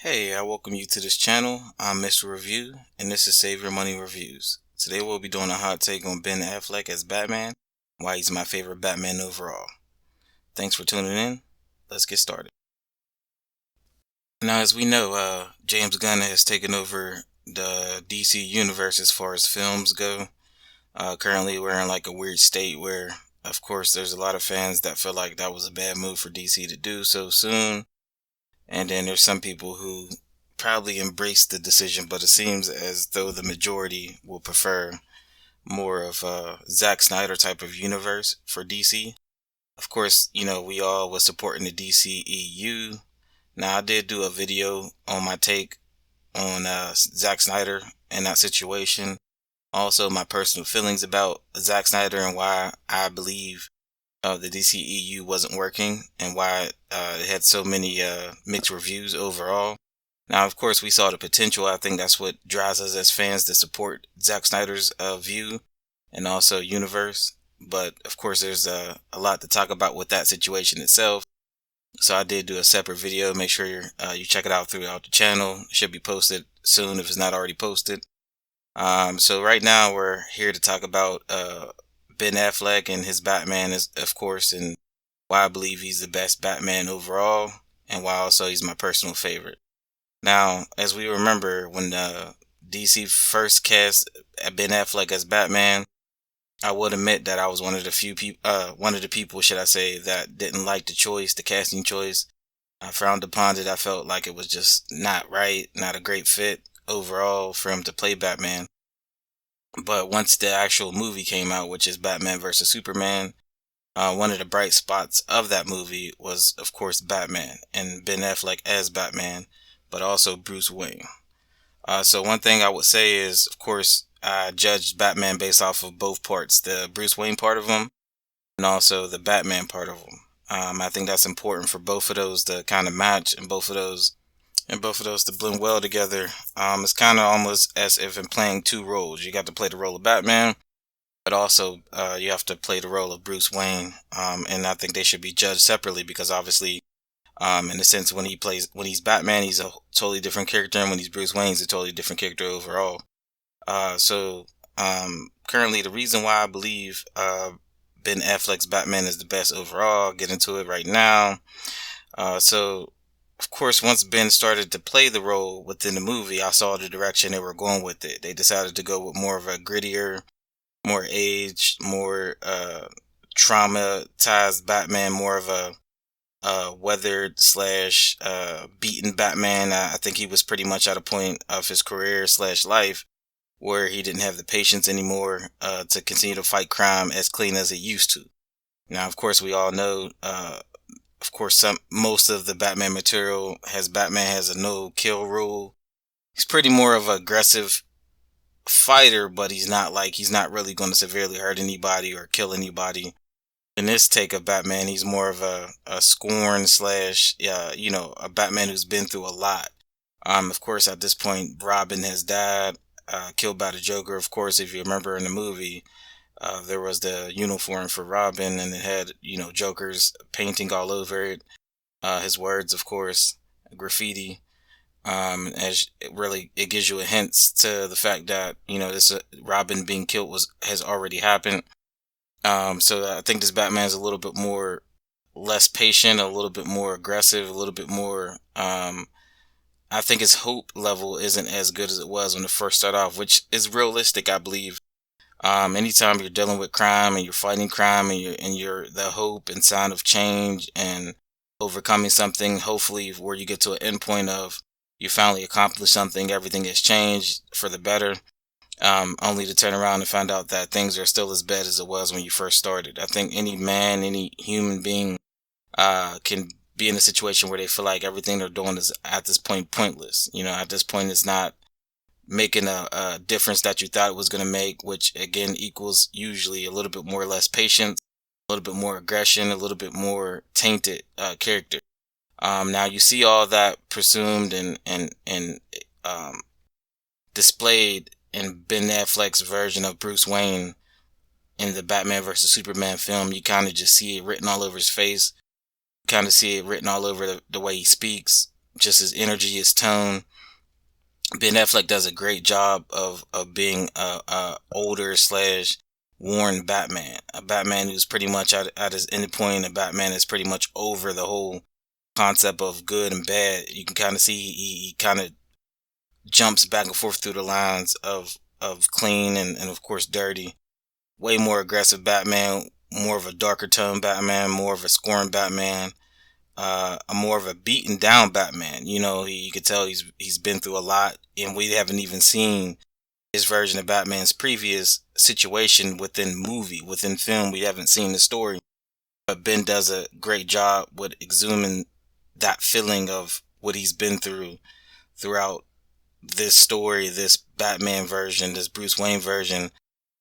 Hey, I welcome you to this channel. I'm Mr. Review, and this is Save Your Money Reviews. Today we'll be doing a hot take on Ben Affleck as Batman, why he's my favorite Batman overall. Thanks for tuning in. Let's get started. Now, as we know, James Gunn has taken over the DC universe as far as films go. Currently, we're in like a weird state where, of course, there's a lot of fans that feel like that was a bad move for DC to do so soon. And then there's some people who probably embrace the decision, but it seems as though the majority will prefer more of a Zack Snyder type of universe for DC. Of course, we all was supporting the DCEU. Now, I did do a video on my take on Zack Snyder and that situation. Also, my personal feelings about Zack Snyder and why I believe the DCEU wasn't working and why it had so many mixed reviews overall. Now, of course, we saw the potential. I think that's what drives us as fans to support Zack Snyder's view and also universe. But of course, there's a lot to talk about with that situation itself. So I did do a separate video. Make sure you check it out throughout the channel. It should be posted soon if it's not already posted. So right now we're here to talk about Ben Affleck and his Batman, is of course, and why I believe he's the best Batman overall, and why also he's my personal favorite. Now, as we remember, when DC first cast Ben Affleck as Batman, I would admit that I was one of the people, should I say, that didn't like the choice, the casting choice. I frowned upon it. I felt like it was just not right, not a great fit overall for him to play Batman. But once the actual movie came out, which is Batman versus Superman, one of the bright spots of that movie was, of course, Batman and Ben Affleck as Batman, but also Bruce Wayne. So one thing I would say is, of course, I judged Batman based off of both parts, the Bruce Wayne part of him and also the Batman part of him. I think that's important for both of those to kind of match and both of those to blend well together. It's kind of almost as if in playing two roles. You got to play the role of Batman, but also you have to play the role of Bruce Wayne. And I think they should be judged separately because obviously, in the sense when he's Batman, he's a totally different character, and when he's Bruce Wayne, he's a totally different character overall. Currently, the reason why I believe Ben Affleck's Batman is the best overall, I'll get into it right now. Of course, once Ben started to play the role within the movie, I saw the direction they were going with it. They decided to go with more of a grittier, more aged, more traumatized Batman, more of a weathered slash beaten Batman. I think he was pretty much at a point of his career slash life where he didn't have the patience anymore to continue to fight crime as clean as he used to. Now, of course, we all know of course, most of the Batman material Batman has a no kill rule. He's pretty more of an aggressive fighter, but he's not really going to severely hurt anybody or kill anybody. In this take of Batman, he's more of a scorn slash, a Batman who's been through a lot. Of course, at this point, Robin has died, killed by the Joker. Of course, if you remember in the movie, there was the uniform for Robin, and it had, Joker's painting all over it. His words, of course, graffiti. As it gives you a hint to the fact that this Robin being killed has already happened. So I think this Batman's a little bit more less patient, a little bit more aggressive, a little bit more. I think his hope level isn't as good as it was when it first started off, which is realistic, I believe. Anytime you're dealing with crime and you're fighting crime and you're the hope and sign of change and overcoming something, hopefully where you get to an end point of you finally accomplished something, everything has changed for the better, only to turn around and find out that things are still as bad as it was when you first started. I think any man, any human being can be in a situation where they feel like everything they're doing is at this point pointless. At this point it's not making a difference that you thought it was going to make, which again equals usually a little bit more or less patience, a little bit more aggression, a little bit more tainted character. Now you see all that presumed and displayed in Ben Affleck's version of Bruce Wayne in the Batman versus Superman film. You kind of just see it written all over his face. You kind of see it written all over the way he speaks, just his energy, his tone. Ben Affleck does a great job of being a older slash worn Batman, a Batman who's pretty much at his end point, a Batman that's pretty much over the whole concept of good and bad. You can kind of see he kind of jumps back and forth through the lines of clean and of course dirty. Way more aggressive Batman, more of a darker tone Batman, more of a scorned Batman, a more of a beaten down Batman. You know, you could tell he's been through a lot, and we haven't even seen his version of Batman's previous situation within film. We haven't seen the story, but Ben does a great job with exhuming that feeling of what he's been through throughout this story, this Batman version, this Bruce Wayne version.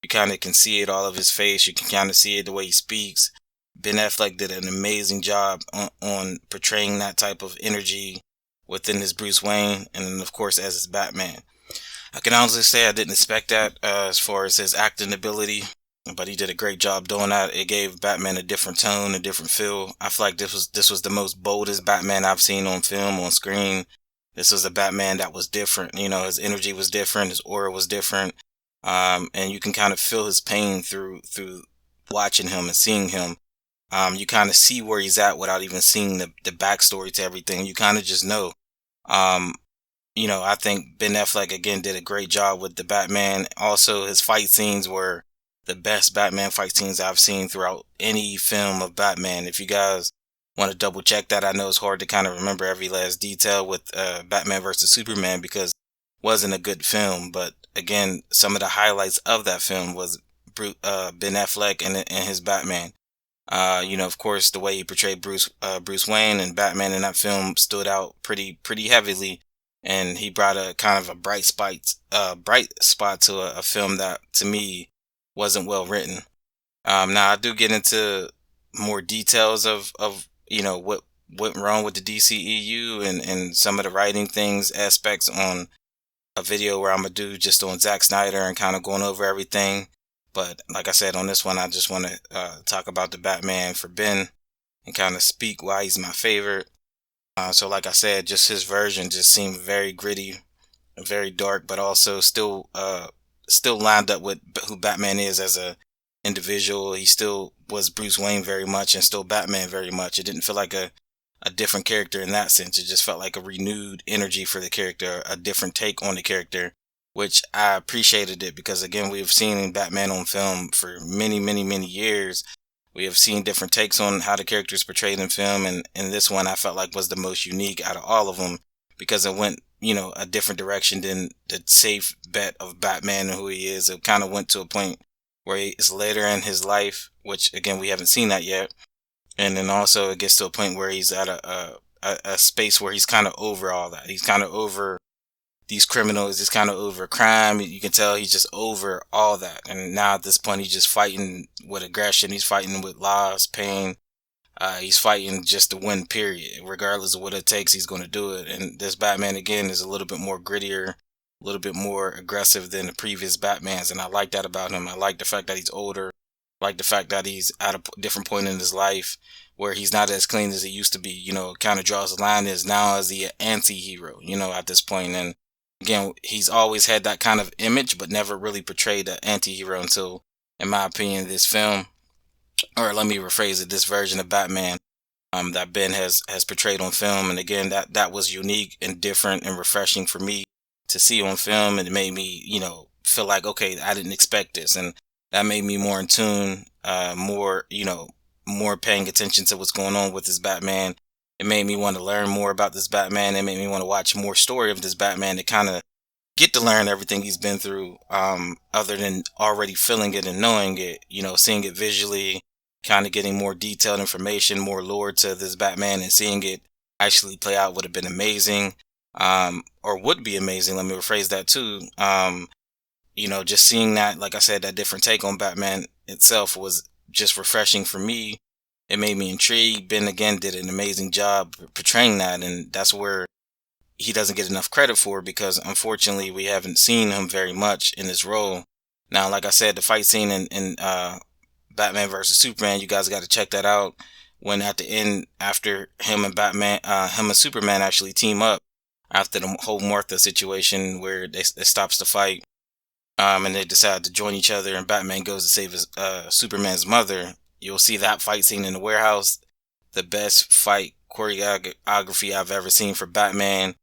You kind of can see it all of his face. You can kind of see it the way he speaks. Ben Affleck did an amazing job on portraying that type of energy within his Bruce Wayne, and then of course as his Batman. I can honestly say I didn't expect that as far as his acting ability, but he did a great job doing that. It gave Batman a different tone, a different feel. I feel like this was the most boldest Batman I've seen on film, on screen. This was a Batman that was different. You know, his energy was different, his aura was different, and you can kind of feel his pain through watching him and seeing him. You kind of see where he's at without even seeing the backstory to everything. You kind of just know. Um, I think Ben Affleck again did a great job with the Batman. Also, his fight scenes were the best Batman fight scenes I've seen throughout any film of Batman. If you guys want to double check that, I know it's hard to kind of remember every last detail with Batman versus Superman because it wasn't a good film. But again, some of the highlights of that film was Ben Affleck and his Batman. Of course, the way he portrayed Bruce Wayne and Batman in that film stood out pretty heavily, and he brought a kind of a bright spot to a film that to me wasn't well written. Now I do get into more details of what went wrong with the DCEU and some of the writing things aspects on a video where I'm gonna do just on Zack Snyder and kind of going over everything. But like I said, on this one, I just want to talk about the Batman for Ben and kind of speak why he's my favorite. So like I said, just his version just seemed very gritty, very dark, but also still lined up with who Batman is as a individual. He still was Bruce Wayne very much and still Batman very much. It didn't feel like a different character in that sense. It just felt like a renewed energy for the character, a different take on the character, which I appreciated it because again, we've seen Batman on film for many years. We have seen different takes on how the character is portrayed in film, and this one I felt like was the most unique out of all of them because it went, a different direction than the safe bet of Batman and who he is. It kind of went to a point where he is later in his life, which again, we haven't seen that yet. And then also it gets to a point where he's at a space where he's kind of over all that. He's kind of over these criminals, he's kind of over crime. You can tell he's just over all that. And now at this point, he's just fighting with aggression. He's fighting with loss, pain. He's fighting just to win, period. Regardless of what it takes, he's going to do it. And this Batman, again, is a little bit more grittier, a little bit more aggressive than the previous Batmans. And I like that about him. I like the fact that he's older. I like the fact that he's at a different point in his life where he's not as clean as he used to be. Kind of draws the line is now as the anti-hero, at this point. And again, he's always had that kind of image, but never really portrayed an anti-hero until, in my opinion, this film, or let me rephrase it, this version of Batman that Ben has portrayed on film. And again, that was unique and different and refreshing for me to see on film. And it made me, feel like, okay, I didn't expect this. And that made me more in tune, more paying attention to what's going on with this Batman. It made me want to learn more about this Batman. It made me want to watch more story of this Batman to kind of get to learn everything he's been through, other than already feeling it and knowing it, seeing it visually, kind of getting more detailed information, more lore to this Batman and seeing it actually play out would have been amazing, or would be amazing. Let me rephrase that too. Just seeing that, like I said, that different take on Batman itself was just refreshing for me. It made me intrigued. Ben again did an amazing job portraying that, and that's where he doesn't get enough credit for because unfortunately we haven't seen him very much in this role. Now, like I said, the fight scene in Batman versus Superman, you guys got to check that out when at the end, after him and Superman actually team up after the whole Martha situation where they stops the fight, and they decide to join each other, and Batman goes to save Superman's mother. You'll see that fight scene in the warehouse, the best fight choreography I've ever seen for Batman,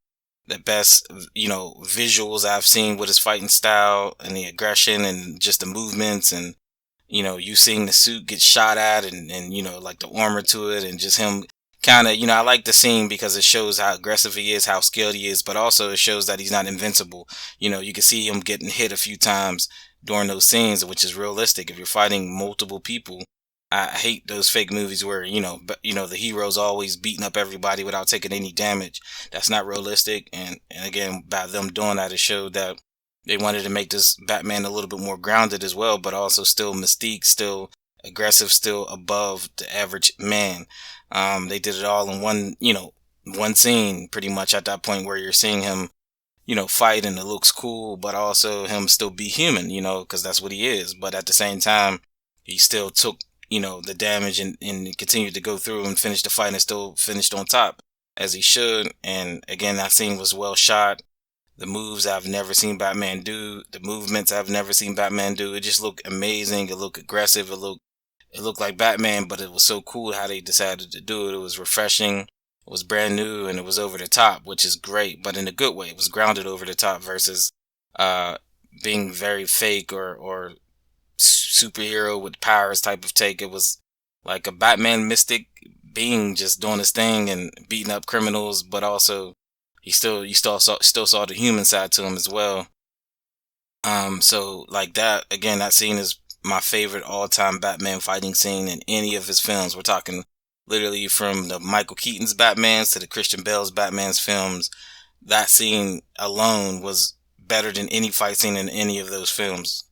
the best, visuals I've seen with his fighting style and the aggression and just the movements, and you seeing the suit get shot at, and like the armor to it, and just him kind of, I like the scene because it shows how aggressive he is, how skilled he is, but also it shows that he's not invincible. You can see him getting hit a few times during those scenes, which is realistic. If you're fighting multiple people, I hate those fake movies where, the hero's always beating up everybody without taking any damage. That's not realistic. And again, by them doing that, it showed that they wanted to make this Batman a little bit more grounded as well, but also still mystique, still aggressive, still above the average man. They did it all in one scene pretty much at that point where you're seeing him, fight, and it looks cool, but also him still be human, because that's what he is. But at the same time, he still took, the damage, and continued to go through and finish the fight, and still finished on top as he should. And again, that scene was well shot. The moves I've never seen Batman do, the movements I've never seen Batman do. It just looked amazing. It looked aggressive. It looked like Batman, but it was so cool how they decided to do it. It was refreshing. It was brand new, and it was over the top, which is great, but in a good way. It was grounded over the top versus being very fake or superhero with powers type of take. It was like a Batman mystic being just doing his thing and beating up criminals, but also you still saw the human side to him as well. So like that, again, that scene is my favorite all-time Batman fighting scene in any of his films. We're talking literally from the Michael Keaton's Batmans to the Christian Bale's Batman's films. That scene alone was better than any fight scene in any of those films.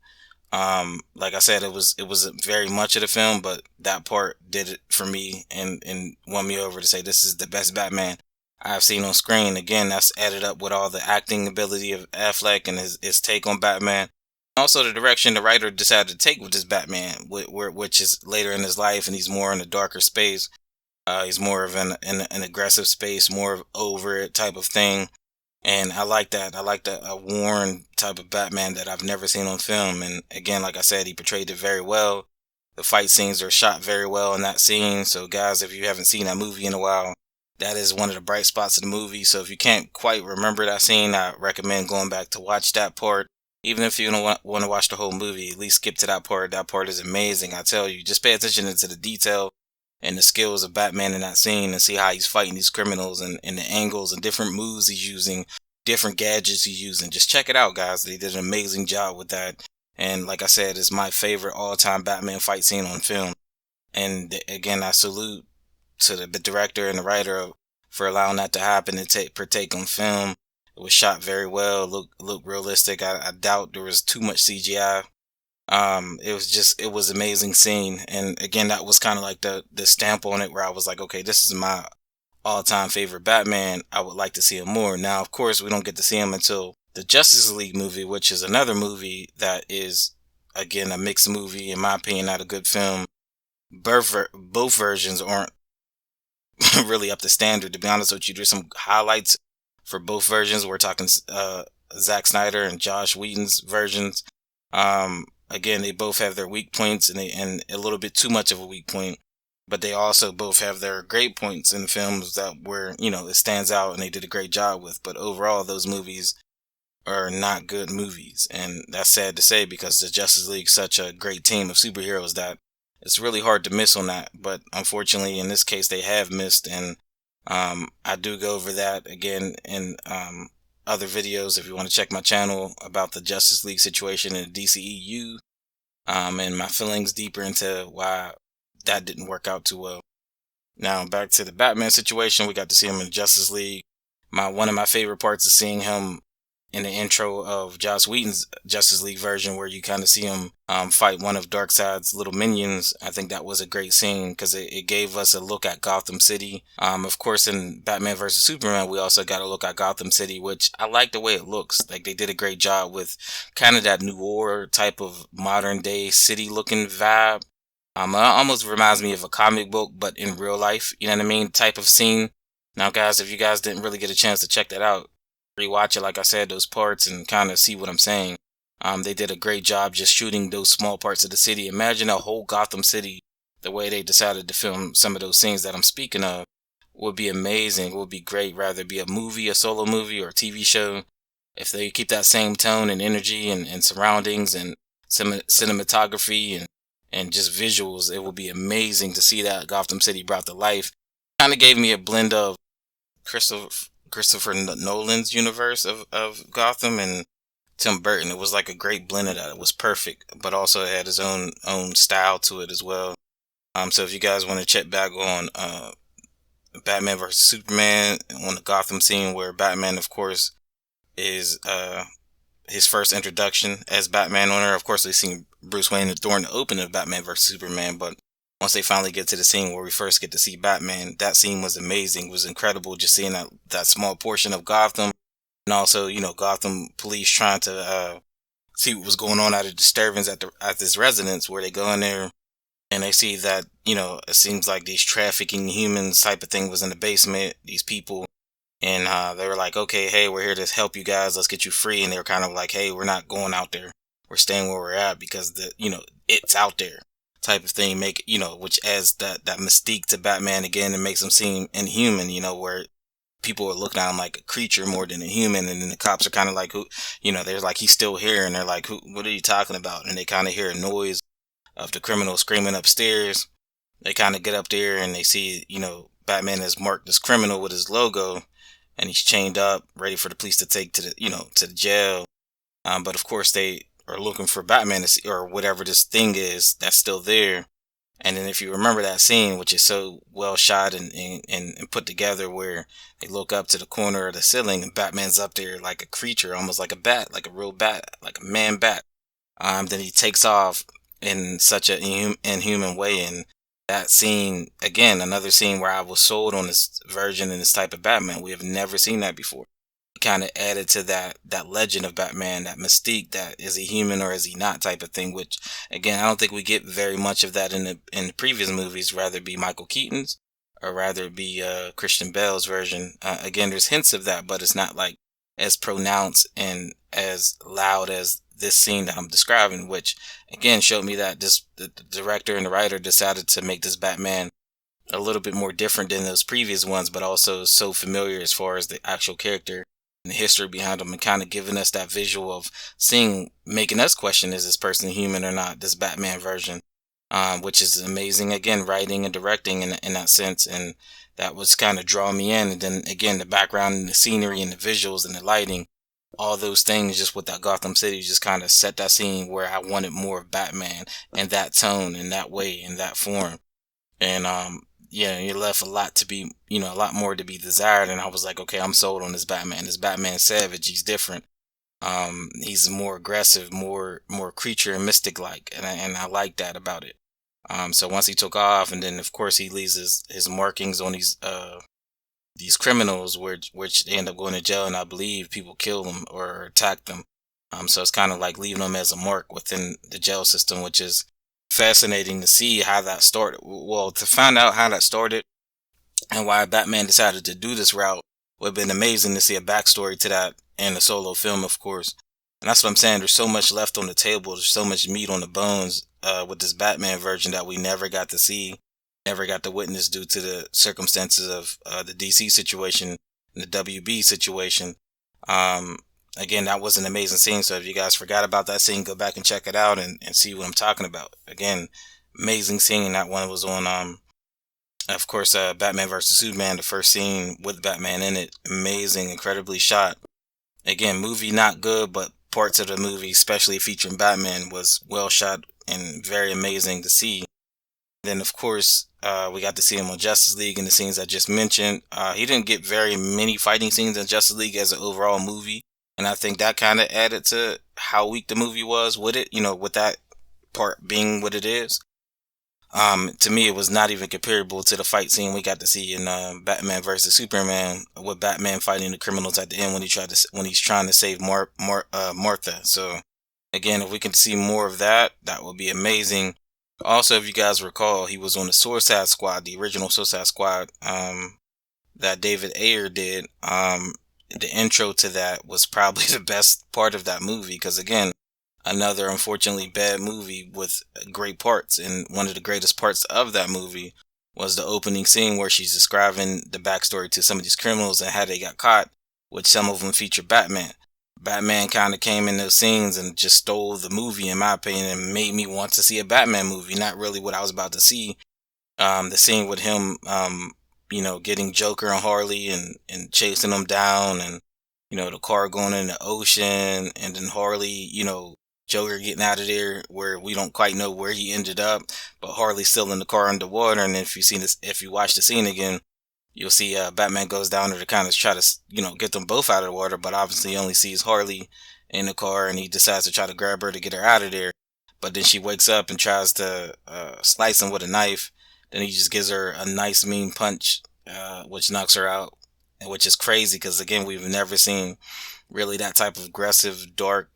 Like I said, it was very much of the film, but that part did it for me and won me over to say this is the best Batman I've seen on screen. Again, that's added up with all the acting ability of Affleck and his take on Batman. Also, the direction the writer decided to take with this Batman, which is later in his life, and he's more in a darker space. He's more of an aggressive space, more of over it type of thing. And I like that. I like a worn type of Batman that I've never seen on film. And again, like I said, he portrayed it very well. The fight scenes are shot very well in that scene. So guys, if you haven't seen that movie in a while, that is one of the bright spots of the movie. So if you can't quite remember that scene, I recommend going back to watch that part. Even if you don't want to watch the whole movie, at least skip to that part. That part is amazing. I tell you, just pay attention to the detail and the skills of Batman in that scene, and see how he's fighting these criminals, and the angles and different moves he's using, different gadgets he's using. Just check it out, guys. They did an amazing job with that. And like I said, it's my favorite all-time Batman fight scene on film. And again, I salute to the director and the writer for allowing that to happen and partake on film. It was shot very well. Looked realistic. I doubt there was too much CGI. It was amazing scene. And again, that was kind of like the stamp on it where I was like, okay, this is my all-time favorite Batman. I would like to see him more. Now, of course, we don't get to see him until the Justice League movie, which is another movie that is, again, a mixed movie. In my opinion, not a good film. Both versions aren't really up to standard, to be honest with you. There's some highlights for both versions. We're talking Zack Snyder and Josh Whedon's versions. Again, they both have their weak points and a little bit too much of a weak point, but they also both have their great points in films that where, it stands out and they did a great job with. But overall, those movies are not good movies. And that's sad to say because the Justice League is such a great team of superheroes that it's really hard to miss on that. But unfortunately, in this case, they have missed. And I do go over that again in other videos if you want to check my channel about the Justice League situation in the DCEU, and my feelings deeper into why that didn't work out too well. Now back to the Batman situation. We got to see him in Justice League. One of my favorite parts is seeing him in the intro of Joss Whedon's Justice League version, where you kind of see him fight one of Darkseid's little minions. I think that was a great scene because it gave us a look at Gotham City. Of course, in Batman vs. Superman, we also got a look at Gotham City, which I like the way it looks. Like, they did a great job with kind of that noir type of modern day city looking vibe. It almost reminds me of a comic book, but in real life. You know what I mean? Type of scene. Now, guys, if you guys didn't really get a chance to check that out, rewatch it. Like I said, those parts and kind of see what I'm saying. They did a great job just shooting those small parts of the city. Imagine a whole Gotham City, the way they decided to film some of those scenes that I'm speaking of would be amazing. Would be great. Rather it be a movie, a solo movie, or a TV show. If they keep that same tone and energy and surroundings and cinematography and just visuals, it would be amazing to see that Gotham City brought to life. Kind of gave me a blend of Christopher Nolan's universe of Gotham and Tim Burton. It was like a great blend of that. It was perfect, but also it had his own style to it as well. So if you guys want to check back on Batman versus Superman on the Gotham scene, where Batman, of course, is his first introduction as Batman owner. Of course, we've seen Bruce Wayne during the opening of Batman vs Superman, but once they finally get to the scene where we first get to see Batman, that scene was amazing. It was incredible just seeing that small portion of Gotham, and also Gotham police trying to see what was going on out of disturbance at this residence, where they go in there and they see that it seems like these trafficking humans type of thing was in the basement. These people. And they were like, okay, hey, we're here to help you guys. Let's get you free. And they were kind of like, hey, we're not going out there. We're staying where we're at because it's out there type of thing. Which adds that mystique to Batman again and makes him seem inhuman, where people are looking at him like a creature more than a human. And then the cops are kind of like, they're like, he's still here. And they're like, what are you talking about? And they kind of hear a noise of the criminal screaming upstairs. They kind of get up there and they see, Batman has marked this criminal with his logo. And he's chained up, ready for the police to take to the jail. But of course, they are looking for Batman to see, or whatever this thing is that's still there. And then if you remember that scene, which is so well shot and put together, where they look up to the corner of the ceiling and Batman's up there like a creature, almost like a bat, like a real bat, like a man bat. Then he takes off in such an inhuman way. And that scene, again, another scene where I was sold on this version and this type of Batman. We have never seen that before. It kind of added to that legend of Batman, that mystique, that is he human or is he not type of thing, which, again, I don't think we get very much of that in the previous movies, rather it be Michael Keaton's or rather it be Christian Bale's version. Again, there's hints of that, but it's not like as pronounced and as loud as this scene that I'm describing, which again showed me that the director and the writer decided to make this Batman a little bit more different than those previous ones, but also so familiar as far as the actual character and the history behind him, and kind of giving us that visual of making us question, is this person human or not, this Batman version, which is amazing. Again, writing and directing in that sense, and that was kind of drawing me in. And then again, the background and the scenery and the visuals and the lighting, all those things just with that Gotham City just kind of set that scene where I wanted more of Batman in that tone, in that way, in that form. And yeah, you're left a lot to be, a lot more to be desired. And I was like, okay, I'm sold on this Batman. This Batman savage. He's different. He's more aggressive, more creature and mystic like, and I like that about it. So once he took off, and then of course he leaves his markings on these criminals, which they end up going to jail, and I believe people kill them or attack them. So it's kind of like leaving them as a mark within the jail system, which is fascinating to see how that started. Well, to find out how that started and why Batman decided to do this route would have been amazing to see a backstory to that in a solo film, of course. And that's what I'm saying. There's so much left on the table. There's so much meat on the bones with this Batman version that we never got to see, never got to witness due to the circumstances of the DC situation and the WB situation. Again, that was an amazing scene. So if you guys forgot about that scene, go back and check it out and see what I'm talking about. Again, amazing scene. That one was on, of course, Batman vs. Superman, the first scene with Batman in it. Amazing, incredibly shot. Again, movie not good, but parts of the movie, especially featuring Batman, was well shot and very amazing to see. Then, of course, we got to see him on Justice League in the scenes I just mentioned. He didn't get very many fighting scenes in Justice League as an overall movie. And I think that kind of added to how weak the movie was with it, with that part being what it is. To me, it was not even comparable to the fight scene we got to see in Batman versus Superman, with Batman fighting the criminals at the end when he's trying to save Martha. So again, if we can see more of that, that would be amazing. Also, if you guys recall, he was on the Suicide Squad, the original Suicide Squad, that David Ayer did. The intro to that was probably the best part of that movie because, again, another unfortunately bad movie with great parts. And one of the greatest parts of that movie was the opening scene where she's describing the backstory to some of these criminals and how they got caught, which some of them feature Batman. Batman kind of came in those scenes and just stole the movie, in my opinion, and made me want to see a Batman movie. Not really what I was about to see. The scene with him, getting Joker and Harley and chasing them down, and the car going in the ocean, and then Harley, Joker getting out of there where we don't quite know where he ended up, but Harley's still in the car underwater. And if you watch the scene again, you'll see Batman goes down there to kind of try to get them both out of the water, but obviously he only sees Harley in the car, and he decides to try to grab her to get her out of there. But then she wakes up and tries to slice him with a knife. Then he just gives her a nice mean punch, which knocks her out, which is crazy because, again, we've never seen really that type of aggressive, dark,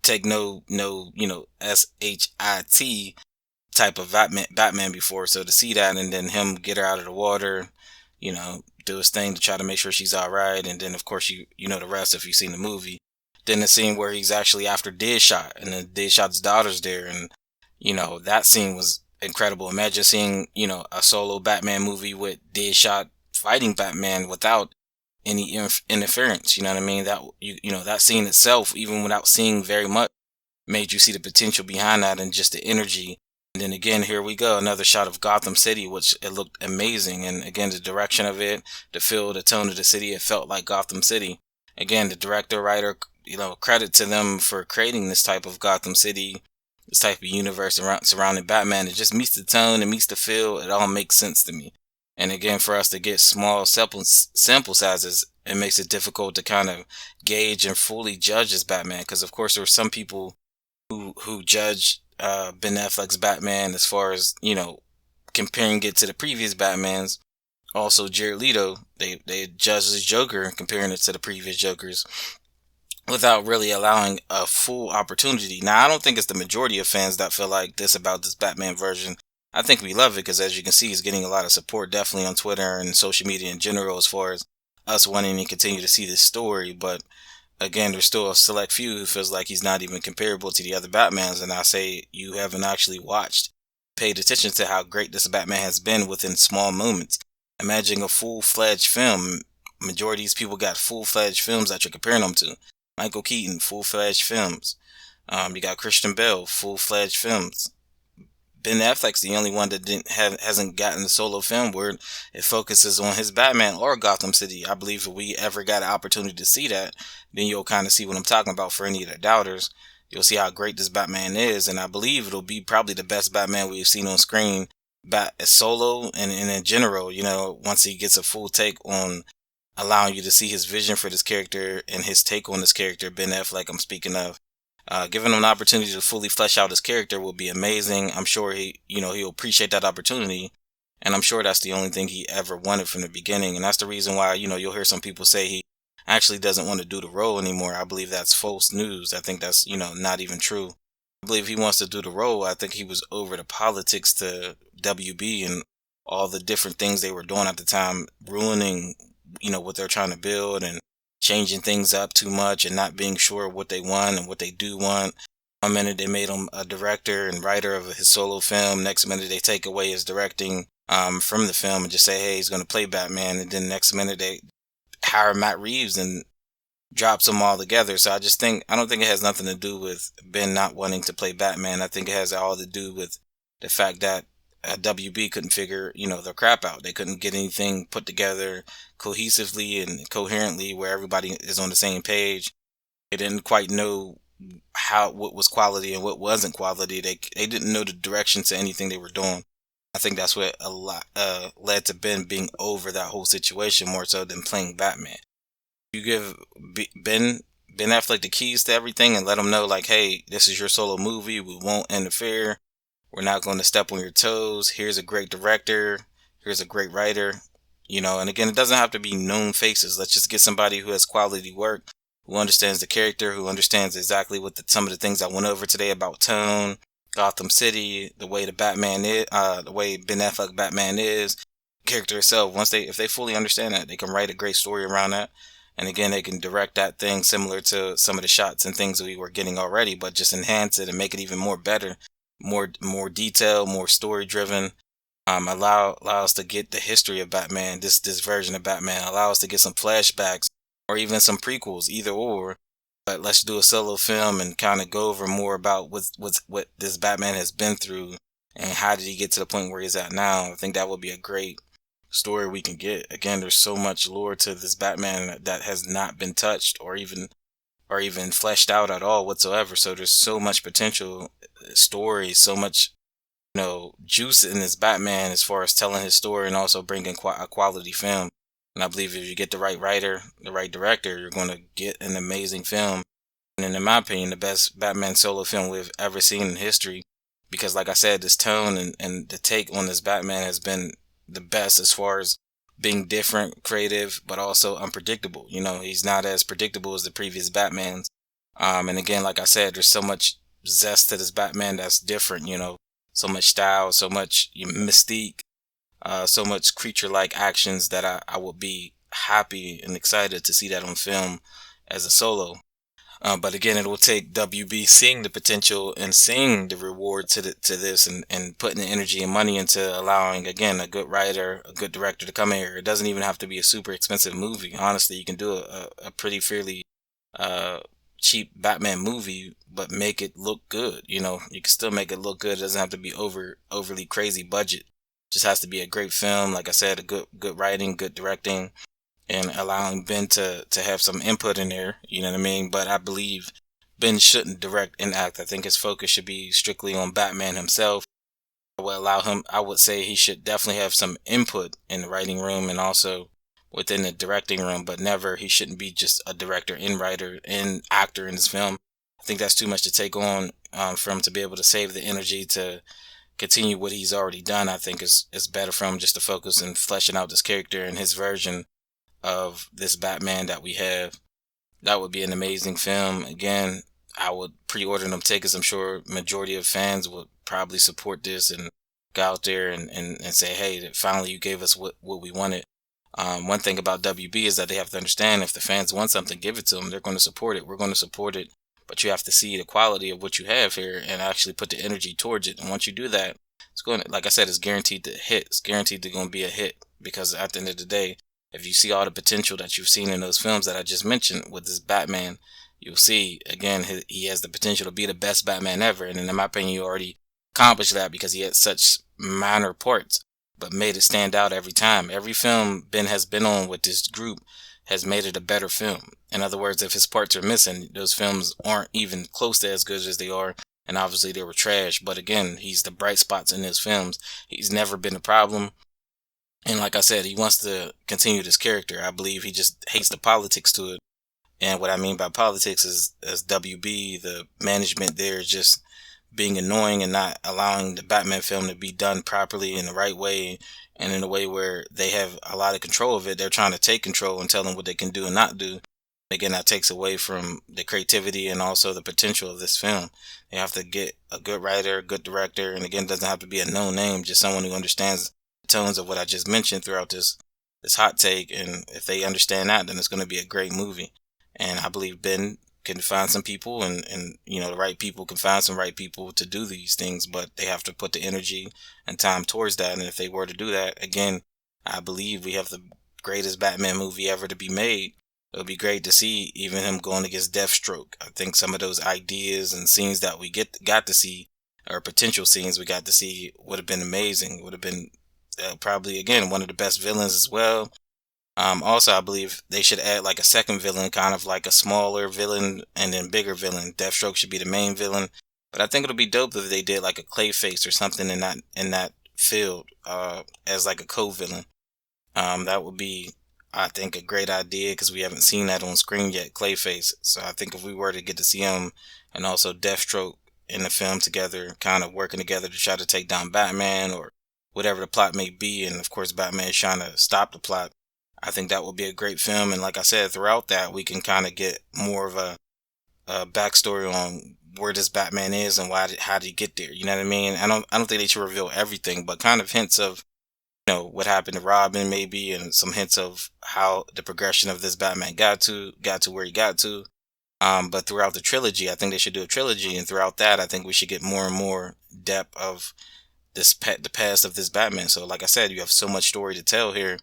take no, shit type of Batman before. So to see that, and then him get her out of the water, do his thing to try to make sure she's all right, and then of course you know the rest if you've seen the movie. Then the scene where he's actually after Deadshot, and then Deadshot's daughter's there, and that scene was incredible. Imagine seeing a solo Batman movie with Deadshot fighting Batman without any interference. You know what I mean? That that scene itself, even without seeing very much, made you see the potential behind that and just the energy. And then again, here we go, another shot of Gotham City, which it looked amazing. And again, the direction of it, the feel, the tone of the city, it felt like Gotham City. Again, the director, writer, credit to them for creating this type of Gotham City, this type of universe surrounding Batman. It just meets the tone, it meets the feel, it all makes sense to me. And again, for us to get small sample sizes, it makes it difficult to kind of gauge and fully judge as Batman. Because of course, there are some people who judge Ben Affleck's Batman as far as comparing it to the previous Batmans. Also, Jared Leto, they judged his Joker comparing it to the previous Jokers without really allowing a full opportunity. Now, I don't think it's the majority of fans that feel like this about this Batman version. I think we love it because, as you can see, he's getting a lot of support, definitely on Twitter and social media in general, as far as us wanting to continue to see this story. But again, there's still a select few who feels like he's not even comparable to the other Batmans. And I say you haven't actually paid attention to how great this Batman has been within small moments. Imagine a full-fledged film. Majority of these people got full-fledged films that you're comparing them to. Michael Keaton, full-fledged films. You got Christian Bale, full-fledged films. Ben Affleck's the only one that hasn't gotten the solo film where it focuses on his Batman or Gotham City. I believe if we ever got an opportunity to see that, then you'll kind of see what I'm talking about. For any of the doubters, you'll see how great this Batman is, and I believe it'll be probably the best Batman we've seen on screen, solo and in general. Once he gets a full take on allowing you to see his vision for this character and his take on this character, Ben Affleck, I'm speaking of. Giving him an opportunity to fully flesh out his character will be amazing. I'm sure he'll appreciate that opportunity, and I'm sure that's the only thing he ever wanted from the beginning. And that's the reason why you'll hear some people say he actually doesn't want to do the role anymore. I believe that's false news. I think that's not even true. I believe he wants to do the role. I think he was over the politics to WB and all the different things they were doing at the time, ruining what they're trying to build, and changing things up too much and not being sure what they want and what they do want. One minute they made him a director and writer of his solo film. Next minute they take away his directing from the film and just say, hey, he's going to play Batman. And then next minute they hire Matt Reeves and drops them all together. So I don't think it has nothing to do with Ben not wanting to play Batman. I think it has all to do with the fact that WB couldn't figure, their crap out. They couldn't get anything put together cohesively and coherently where everybody is on the same page. They didn't quite know what was quality and what wasn't quality. They didn't know the direction to anything they were doing. I think that's what a lot led to Ben being over that whole situation more so than playing Batman. You give Ben Affleck the keys to everything and let him know, like, hey, this is your solo movie. We won't interfere. We're not going to step on your toes. Here's a great director. Here's a great writer. And again, it doesn't have to be known faces. Let's just get somebody who has quality work, who understands the character, who understands exactly what some of the things I went over today about tone, Gotham City, the way the Batman is, the way Ben Affleck Batman is, character itself. Once they, if they fully understand that, they can write a great story around that. And again, they can direct that thing similar to some of the shots and things that we were getting already, but just enhance it and make it even more better, more detailed, more story driven. Allow us to get the history of Batman, this version of Batman. Allow us to get some flashbacks or even some prequels, either or. But let's do a solo film and kind of go over more about what this Batman has been through and how did he get to the point where he's at now. I think that would be a great story we can get. Again, there's so much lore to this Batman that has not been touched or even fleshed out at all whatsoever. So there's so much potential story, so much juice in this Batman as far as telling his story and also bringing a quality film. And I believe if you get the right writer, the right director, you're going to get an amazing film. And in my opinion, the best Batman solo film we've ever seen in history. Because like I said, this tone and the take on this Batman has been the best as far as being different, creative, but also unpredictable. He's not as predictable as the previous Batmans. And again, like I said, there's so much zest to this Batman that's different, so much style, so much mystique, so much creature-like actions that I would be happy and excited to see that on film as a solo. But again, it will take WB seeing the potential and seeing the reward to this and putting the energy and money into allowing, again, a good writer, a good director to come in here. It doesn't even have to be a super expensive movie. Honestly, you can do a pretty fairly uh, cheap Batman movie, but make it look good. You can still make it look good. It doesn't have to be overly crazy budget. Just has to be a great film. Like I said, a good writing, good directing, and allowing Ben to have some input in there. You know what I mean? But I believe Ben shouldn't direct and act. I think his focus should be strictly on Batman himself. I would say he should definitely have some input in the writing room and also within the directing room, but never, he shouldn't be just a director and writer and actor in this film. I think that's too much to take on for him to be able to save the energy to continue what he's already done. I think it's better for him just to focus on fleshing out this character and his version of this Batman that we have. That would be an amazing film. Again, I would pre-order them tickets. I'm sure majority of fans would probably support this and go out there and say, hey, finally you gave us what we wanted. One thing about WB is that they have to understand if the fans want something, give it to them. They're going to support it. We're going to support it. But you have to see the quality of what you have here and actually put the energy towards it. And once you do that, it's going to, like I said, it's guaranteed to hit. It's guaranteed to going to be a hit because at the end of the day, if you see all the potential that you've seen in those films that I just mentioned with this Batman, you'll see, again, he has the potential to be the best Batman ever. And in my opinion, you already accomplished that because he had such minor parts, but made it stand out every time. Every film Ben has been on with this group has made it a better film. In other words, if his parts are missing, those films aren't even close to as good as they are. And obviously they were trash. But again, he's the bright spots in his films. He's never been a problem. And like I said, he wants to continue this character. I believe he just hates the politics to it. And what I mean by politics is, as WB, the management there is just being annoying and not allowing the Batman film to be done properly in the right way and in a way where they have a lot of control of it. They're trying to take control and tell them what they can do and not do. Again, that takes away from the creativity and also the potential of this film. They have to get a good writer, a good director, and again, it doesn't have to be a known name, just someone who understands the tones of what I just mentioned throughout this hot take. And if they understand that, then it's going to be a great movie. And I believe Ben can find some people and the right people can find some right people to do these things, but they have to put the energy and time towards that. And if they were to do that, again, I believe we have the greatest Batman movie ever to be made. It would be great to see even him going against Deathstroke. I think some of those ideas and scenes that we got to see, or potential scenes we got to see, would have been amazing. Would have been probably, again, one of the best villains as well. Also, I believe they should add like a second villain, kind of like a smaller villain and then bigger villain. Deathstroke should be the main villain, but I think it'll be dope if they did like a Clayface or something in that field as like a co-villain. That would be, I think, a great idea because we haven't seen that on screen yet, Clayface. So I think if we were to get to see him and also Deathstroke in the film together, kind of working together to try to take down Batman or whatever the plot may be, and of course Batman is trying to stop the plot. I think that would be a great film. And like I said, throughout that, we can kind of get more of a backstory on where this Batman is and how did he get there. You know what I mean? I don't think they should reveal everything, but kind of hints of what happened to Robin maybe, and some hints of how the progression of this Batman got to where he got to. But throughout the trilogy, I think they should do a trilogy, and throughout that, I think we should get more and more depth of the past of this Batman. So, like I said, you have so much story to tell here,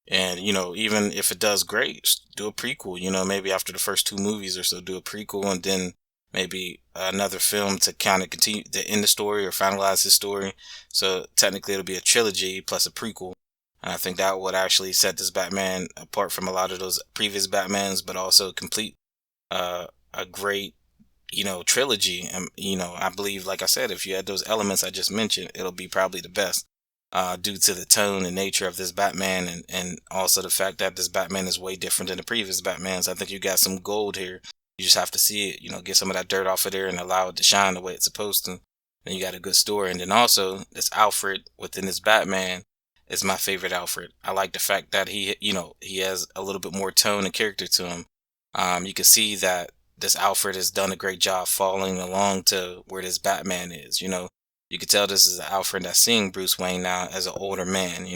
and even if it does great, do a prequel. Maybe after the first two movies or so, do a prequel, and then maybe another film to kind of continue to end the story or finalize the story. So technically, it'll be a trilogy plus a prequel. And I think that would actually set this Batman apart from a lot of those previous Batmans, but also complete a great trilogy. And I believe, like I said, if you had those elements I just mentioned, it'll be probably the best, due to the tone and nature of this Batman, and also the fact that this Batman is way different than the previous Batmans. I think you got some gold here. You just have to see it, get some of that dirt off of there and allow it to shine the way it's supposed to. Then you got a good story. And then also this Alfred within this Batman is my favorite Alfred. I like the fact that he has a little bit more tone and character to him. You can see that this Alfred has done a great job following along to where this Batman is. You can tell this is an Alfred that's seeing Bruce Wayne now as an older man.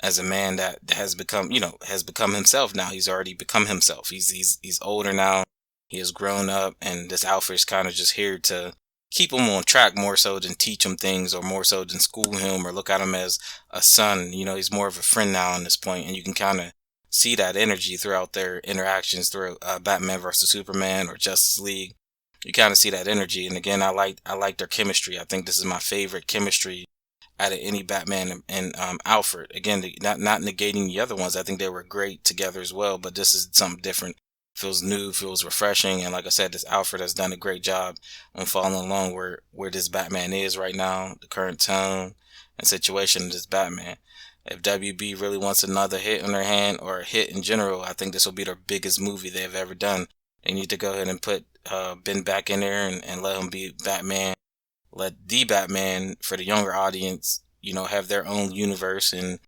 As a man that has become himself now. He's already become himself. He's older now. He has grown up, and this Alfred's kind of just here to keep him on track more so than teach him things, or more so than school him or look at him as a son. He's more of a friend now in this point, and you can kind of see that energy throughout their interactions through Batman versus Superman or Justice League. You kind of see that energy, and again, I like their chemistry. I think this is my favorite chemistry out of any Batman and Alfred. Again, not negating the other ones. I think they were great together as well, but this is something different. Feels new, feels refreshing, and like I said, this Alfred has done a great job on following along where this Batman is right now, the current tone and situation of this Batman. If WB really wants another hit on their hand, or a hit in general, I think this will be their biggest movie they've ever done. They need to go ahead and put Ben back in there, and let him be Batman. Let the Batman, for the younger audience, have their own universe, and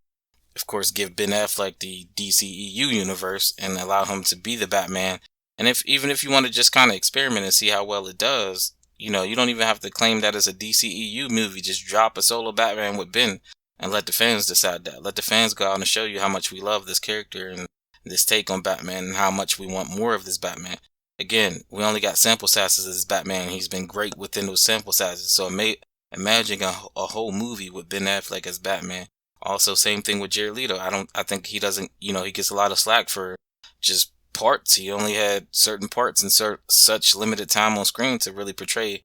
of course give Ben Affleck the DCEU universe and allow him to be the Batman. And even if you want to just kind of experiment and see how well it does, you don't even have to claim that it's a DCEU movie. Just drop a solo Batman with Ben and let the fans decide that. Let the fans go out and show you how much we love this character and this take on Batman, and how much we want more of this Batman. Again, we only got sample sizes of this Batman. He's been great within those sample sizes. So imagine a whole movie with Ben Affleck as Batman. Also, same thing with Jared Leto. I think he doesn't, he gets a lot of slack for just parts. He only had certain parts and such limited time on screen to really portray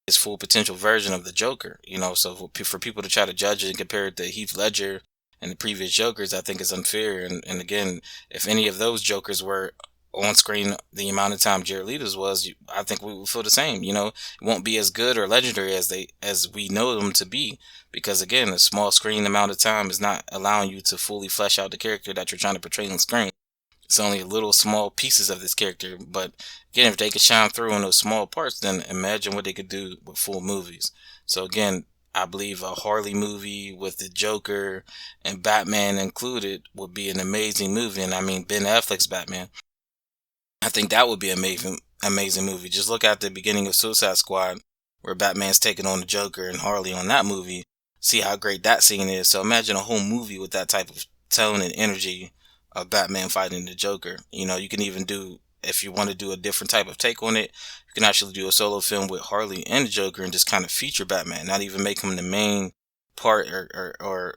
his full potential version of the Joker. So for people to try to judge it and compare it to Heath Ledger and the previous Jokers, I think is unfair. And again, if any of those Jokers were on screen the amount of time Jared Leto's was, I think we would feel the same. It won't be as good or legendary as we know them to be, because again, a small screen amount of time is not allowing you to fully flesh out the character that you're trying to portray on screen. It's only little small pieces of this character, but again, if they could shine through in those small parts, then imagine what they could do with full movies. So again, I believe a Harley movie with the Joker and Batman included would be an amazing movie. And I mean, Ben Affleck's Batman. I think that would be an amazing movie. Just look at the beginning of Suicide Squad, where Batman's taking on the Joker and Harley on that movie. See how great that scene is. So imagine a whole movie with that type of tone and energy of Batman fighting the Joker. You can even do, if you want to do a different type of take on it, you can actually do a solo film with Harley and the Joker and just kind of feature Batman, not even make him the main part or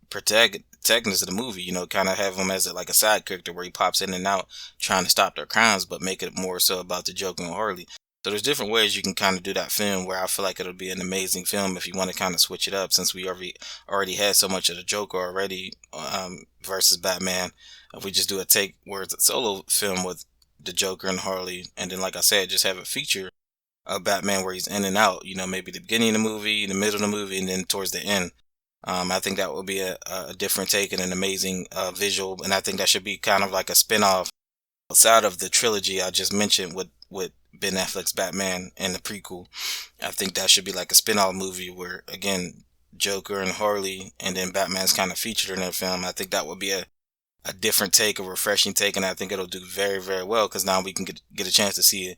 protagonist of the movie. Kind of have him as like a side character where he pops in and out trying to stop their crimes, but make it more so about the Joker and Harley. So there's different ways you can kind of do that film, where I feel like it'll be an amazing film if you want to kind of switch it up, since we already had so much of the Joker already, versus Batman. If we just do a take where it's a solo film with the Joker and Harley, and then like I said, just have a feature of Batman where he's in and out, maybe the beginning of the movie, the middle of the movie, and then towards the end. I think that would be a different take and an amazing visual, and I think that should be kind of like a spin-off outside of the trilogy I just mentioned with Ben Affleck's Batman and the prequel. I think that should be like a spin-off movie where, again, Joker and Harley, and then Batman's kind of featured in that film. I think that would be a different take, a refreshing take, and I think it'll do very, very well, because now we can get a chance to see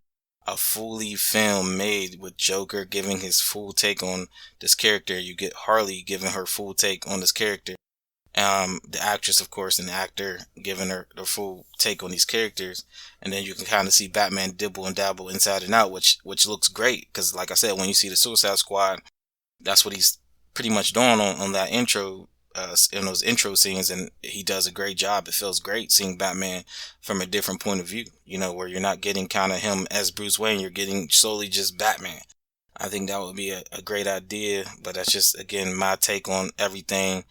a fully film made with Joker giving his full take on this character. You get Harley giving her full take on this character. The actress, of course, and the actor giving her the full take on these characters, and then you can kind of see Batman dibble and dabble inside and out, which looks great because, like I said, when you see the Suicide Squad, that's what he's pretty much doing on that intro, in those intro scenes, and he does a great job. It feels great seeing Batman from a different point of view, where you're not getting kind of him as Bruce Wayne, you're getting solely just Batman. I think that would be a great idea, but that's just, again, my take on everything.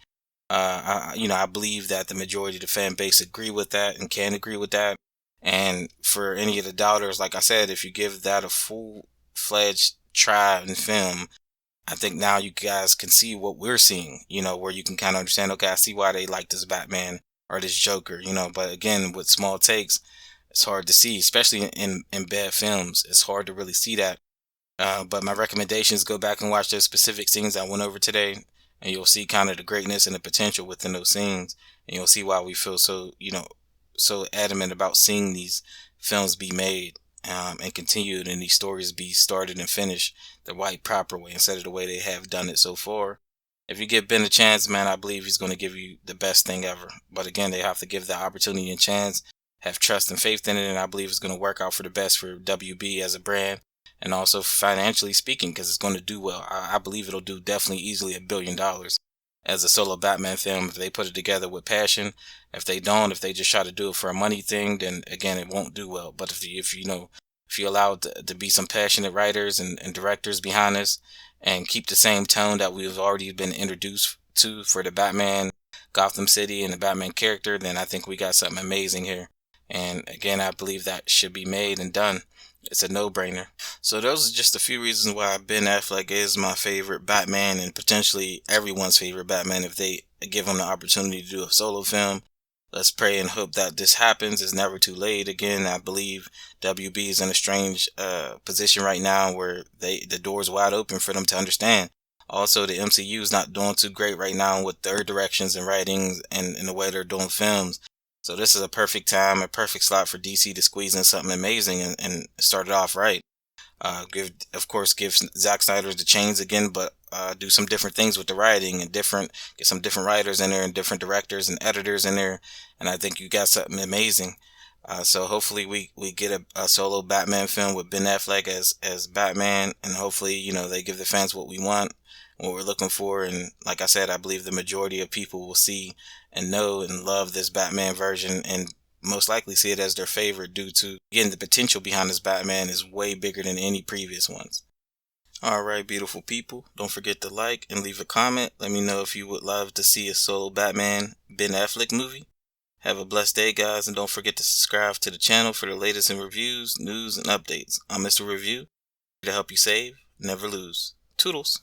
I believe that the majority of the fan base agree with that and can agree with that. And for any of the doubters, like I said, if you give that a full-fledged try and film, I think now you guys can see what we're seeing, where you can kind of understand, okay, I see why they like this Batman or this Joker, but again, with small takes, it's hard to see, especially in bad films. It's hard to really see that. But my recommendations, go back and watch those specific scenes I went over today, and you'll see kind of the greatness and the potential within those scenes, and you'll see why we feel so adamant about seeing these films be made, and continued, and these stories be started and finished the right, proper way instead of the way they have done it so far. If you give Ben a chance, man, I believe he's going to give you the best thing ever. But again, they have to give the opportunity and chance, have trust and faith in it, and I believe it's going to work out for the best for WB as a brand, and also financially speaking, because it's going to do well. I believe it'll do definitely easily $1 billion as a solo Batman film if they put it together with passion. If they don't, if they just try to do it for a money thing, then again, it won't do well. But if you allow to be some passionate writers and directors behind this, and keep the same tone that we've already been introduced to for the Batman, Gotham City, and the Batman character, then I think we got something amazing here. And again, I believe that should be made and done. It's a no-brainer. So those are just a few reasons why Ben Affleck is my favorite Batman, and potentially everyone's favorite Batman if they give him the opportunity to do a solo film. Let's pray and hope that this happens. It's never too late. Again, I believe WB is in a strange position right now where the door's wide open for them to understand. Also, the MCU is not doing too great right now with their directions and writings and the way they're doing films. So this is a perfect time, a perfect slot for DC to squeeze in something amazing and start it off right. Give Zack Snyder the chains again, but do some different things with the writing and get some different writers in there and different directors and editors in there, and I think you got something amazing. So hopefully we get a solo Batman film with Ben Affleck as Batman, and hopefully they give the fans what we want, what we're looking for, and like I said, I believe the majority of people will see and know and love this Batman version, and most likely see it as their favorite due to, again, the potential behind this Batman is way bigger than any previous ones. Alright, beautiful people, don't forget to like and leave a comment. Let me know if you would love to see a solo Batman Ben Affleck movie. Have a blessed day, guys, and don't forget to subscribe to the channel for the latest in reviews, news, and updates. I'm Mr. Review, here to help you save, never lose. Toodles.